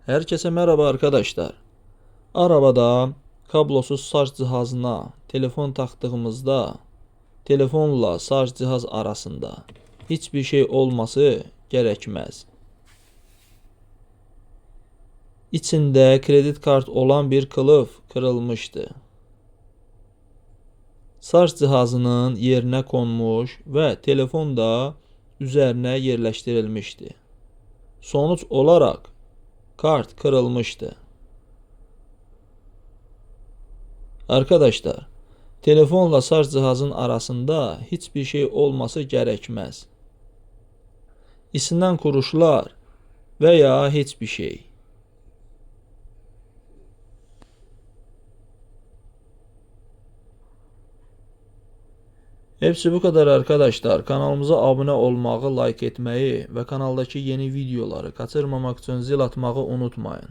Herkese merhaba arkadaşlar. Arabada kablosuz şarj cihazına telefon taktığımızda telefonla şarj cihaz arasında hiçbir şey olması gerekmez. İçinde kredi kart olan bir kılıf kırılmıştı. Şarj cihazının yerine konmuş ve telefon da üzerine yerleştirilmişti. Sonuç olarak kart kırılmıştı. Arkadaşlar, telefonla şarj cihazın arasında hiçbir şey olması gerekmez. İçinden kuruşlar veya hiçbir şey. Hepsi bu kadar arkadaşlar. Kanalımıza abone olmağı, like etmeyi ve kanaldaki yeni videoları kaçırmamak için zil atmağı unutmayın.